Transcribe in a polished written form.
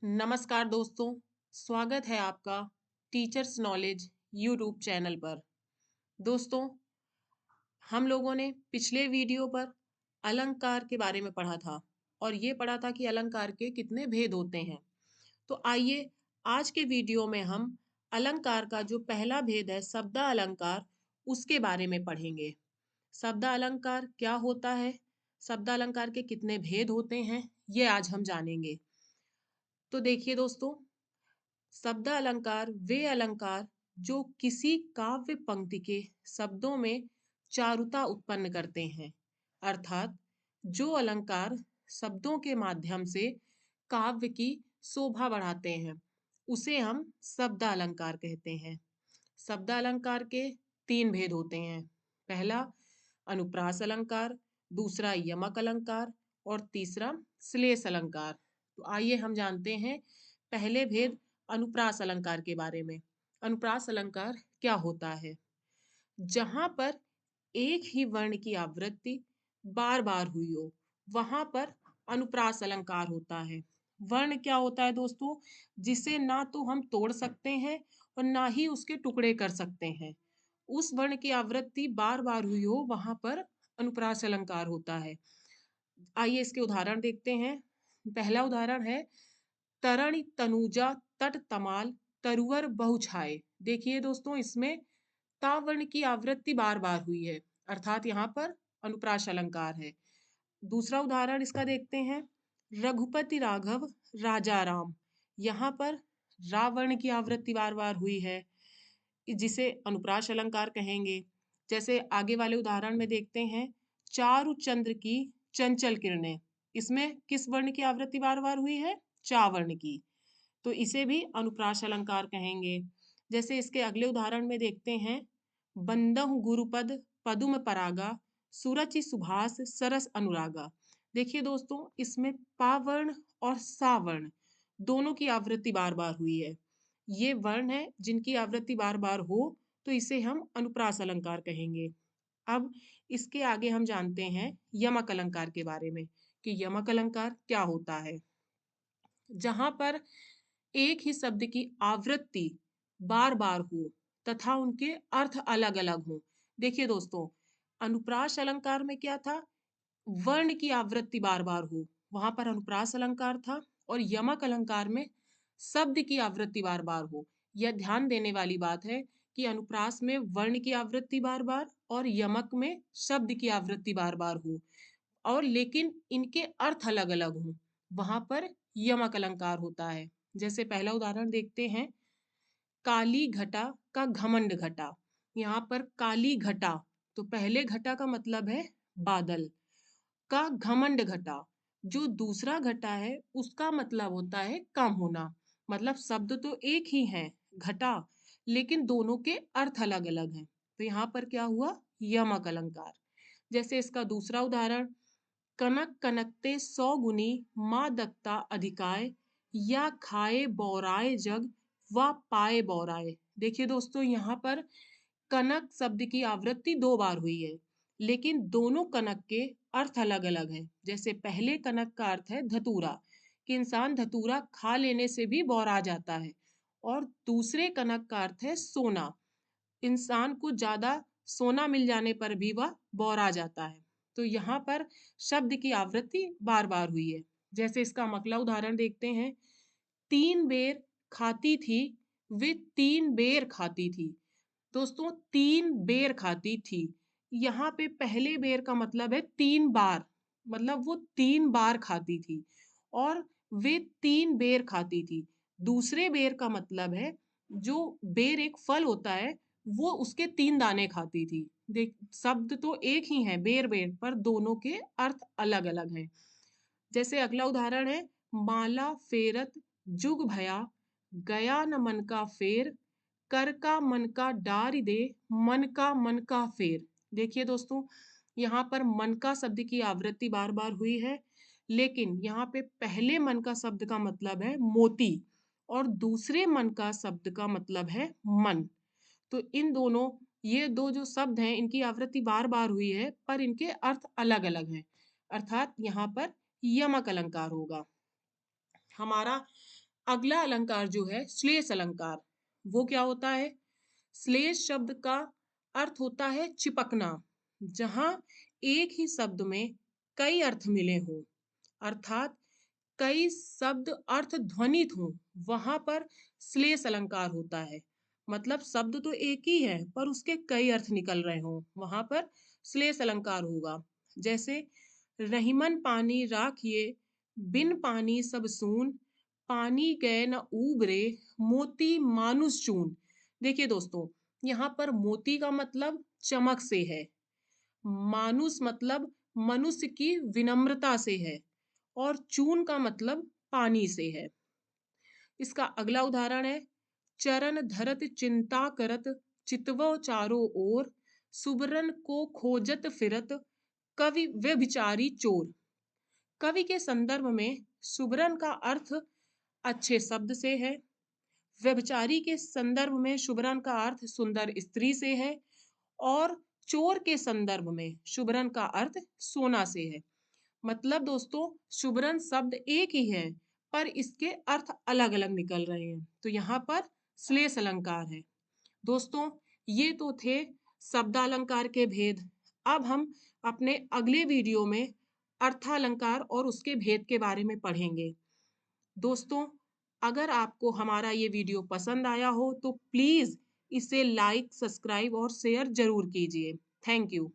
नमस्कार दोस्तों, स्वागत है आपका टीचर्स नॉलेज यूट्यूब चैनल पर। दोस्तों, हम लोगों ने पिछले वीडियो पर अलंकार के बारे में पढ़ा था और ये पढ़ा था कि अलंकार के कितने भेद होते हैं। तो आइए आज के वीडियो में हम अलंकार का जो पहला भेद है शब्दालंकार, उसके बारे में पढ़ेंगे। शब्दालंकार क्या होता है? शब्दालंकार के कितने भेद होते हैं? ये आज हम जानेंगे। तो देखिए दोस्तों, शब्द अलंकार वे अलंकार जो किसी काव्य पंक्ति के शब्दों में चारुता उत्पन्न करते हैं, अर्थात जो अलंकार शब्दों के माध्यम से काव्य की शोभा बढ़ाते हैं, उसे हम शब्द अलंकार कहते हैं। शब्द अलंकार के तीन भेद होते हैं। पहला अनुप्रास अलंकार, दूसरा यमक अलंकार और तीसरा श्लेष अलंकार। तो आइए हम जानते हैं पहले भेद अनुप्रास अलंकार के बारे में। अनुप्रास अलंकार क्या होता है? जहां पर एक ही वर्ण की आवृत्ति बार बार हुई हो, वहां पर अनुप्रास अलंकार होता है। वर्ण क्या होता है दोस्तों? जिसे ना तो हम तोड़ सकते हैं और ना ही उसके टुकड़े कर सकते हैं। उस वर्ण की आवृत्ति बार बार हुई हो, वहां पर अनुप्रास अलंकार होता है। आइए इसके उदाहरण देखते हैं। पहला उदाहरण है तरणि तनुजा तट तमाल तरुवर बहुछाए। देखिए दोस्तों, इसमें ता वर्ण की आवृत्ति बार बार हुई है, अर्थात यहाँ पर अनुप्रास अलंकार है। दूसरा उदाहरण इसका देखते हैं। रघुपति राघव राजा राम। यहाँ पर रा वर्ण की आवृत्ति बार बार हुई है, जिसे अनुप्रास अलंकार कहेंगे। जैसे आगे वाले उदाहरण में देखते हैं, चारु चंद्र की चंचल किरणें। इसमें किस वर्ण की आवृत्ति बार बार हुई है? चा वर्ण की। तो इसे भी अनुप्रास अलंकार कहेंगे। जैसे इसके अगले उदाहरण में देखते हैं, बंदहु गुरुपद पदुम परागा सुरचि सुभाष सरस अनुरागा। देखिए दोस्तों, इसमें पावर्ण और सावर्ण दोनों की आवृत्ति बार बार हुई है। ये वर्ण है जिनकी आवृत्ति बार बार हो, तो इसे हम अनुप्रास अलंकार कहेंगे। अब इसके आगे हम जानते हैं यमक अलंकार के बारे में कि यमक अलंकार क्या होता है। जहां पर एक ही शब्द की आवृत्ति बार बार हो तथा उनके अर्थ अलग अलग हो। देखिए दोस्तों, अनुप्रास अलंकार में क्या था? वर्ण की आवृत्ति बार बार हो, वहां पर अनुप्रास अलंकार था। और यमक अलंकार में शब्द की आवृत्ति बार बार हो। यह ध्यान देने वाली बात है कि अनुप्रास में वर्ण की आवृत्ति बार बार और यमक में शब्द की आवृत्ति बार बार हो, और लेकिन इनके अर्थ अलग अलग हों, वहां पर यमक अलंकार होता है। जैसे पहला उदाहरण देखते हैं, काली घटा का घमंड घटा। यहाँ पर काली घटा, तो पहले घटा का मतलब है बादल, का घमंड घटा, जो दूसरा घटा है उसका मतलब होता है कम होना। मतलब शब्द तो एक ही है घटा, लेकिन दोनों के अर्थ अलग अलग हैं। तो यहाँ पर क्या हुआ? यमक अलंकार। जैसे इसका दूसरा उदाहरण, कनक कनकते सौ गुनी माँ दत्ता अधिकाय या खाए बौराए जग व पाए बौराए। देखिए दोस्तों, यहाँ पर कनक शब्द की आवृत्ति दो बार हुई है, लेकिन दोनों कनक के अर्थ अलग अलग हैं। जैसे पहले कनक का अर्थ है धतूरा, कि इंसान धतूरा खा लेने से भी बौरा जाता है। और दूसरे कनक का अर्थ है सोना, इंसान को ज्यादा सोना मिल जाने पर भी वह बौरा जाता है। तो यहाँ पर शब्द की आवृत्ति बार बार हुई है। जैसे इसका अगला उदाहरण देखते हैं, तीन बेर खाती थी वे तीन बेर खाती थी। दोस्तों, तीन बेर खाती थी, यहाँ पे पहले बेर का मतलब है तीन बार, मतलब वो तीन बार खाती थी। और वे तीन बेर खाती थी, दूसरे बेर का मतलब है जो बेर एक फल होता है, वो उसके तीन दाने खाती थी। देख, शब्द तो एक ही है बेर बेर, पर दोनों के अर्थ अलग अलग हैं। जैसे अगला उदाहरण है, माला फेरत जुग भया गया न मन का फेर कर का मन का डार दे मन का फेर। देखिए दोस्तों, यहाँ पर मन का शब्द की आवृत्ति बार बार हुई है, लेकिन यहाँ पे पहले मन का शब्द का मतलब है मोती और दूसरे मन का शब्द का मतलब है मन। तो इन दोनों, ये दो जो शब्द हैं, इनकी आवृत्ति बार बार हुई है, पर इनके अर्थ अलग अलग हैं, अर्थात यहाँ पर यमक अलंकार होगा। हमारा अगला अलंकार जो है श्लेष अलंकार, वो क्या होता है? श्लेष शब्द का अर्थ होता है चिपकना, जहां एक ही शब्द में कई अर्थ मिले हों, अर्थात कई शब्द अर्थ ध्वनित हों, वहां पर श्लेष अलंकार होता है। मतलब शब्द तो एक ही है पर उसके कई अर्थ निकल रहे हों, वहां पर श्लेष अलंकार होगा। जैसे रहीमन पानी राखिए, बिन पानी सब सून, पानी गए न उबरे, मोती मानुष चून। देखिए दोस्तों, यहाँ पर मोती का मतलब चमक से है, मानुष मतलब मनुष्य की विनम्रता से है, और चून का मतलब पानी से है। इसका अगला उदाहरण है, चरण धरत चिंता करत, चितवो चारों ओर, सुबरन को खोजत फिरत, कवि व्यभिचारी चोर। कवि के संदर्भ में सुबरन का अर्थ अच्छे शब्द से है, व्यभिचारी के संदर्भ में शुभरन का अर्थ सुंदर स्त्री से है, और चोर के संदर्भ में शुभरन का अर्थ सोना से है। मतलब दोस्तों, शुभरन शब्द एक ही है पर इसके अर्थ अलग अलग निकल रहे हैं, तो यहाँ पर श्लेष अलंकार है। दोस्तों, ये तो थे शब्दालंकार के भेद। अब हम अपने अगले वीडियो में अर्थालंकार और उसके भेद के बारे में पढ़ेंगे। दोस्तों, अगर आपको हमारा ये वीडियो पसंद आया हो तो प्लीज़ इसे लाइक, सब्सक्राइब और शेयर ज़रूर कीजिए। Thank you.